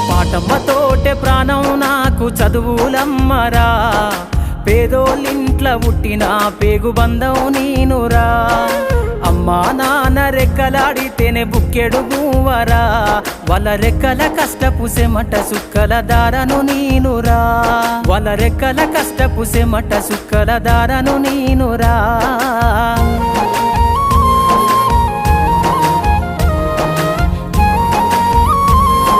పాటమ్మతోటే ప్రాణం నాకు చదువులమ్మరా, పేదోళ్ళింట్ల పుట్టిన పేగు బంధం నేనురా. అమ్మా నాన్న రెక్కలాడితేనే బుక్కెడు గువ్వరా, వాళ్ళ రెక్కల కష్టపు సెమట సుక్కల దారను నేనురా, వాళ్ళ రెక్కల కష్టపు సెమట సుక్కల దారను నేనురా.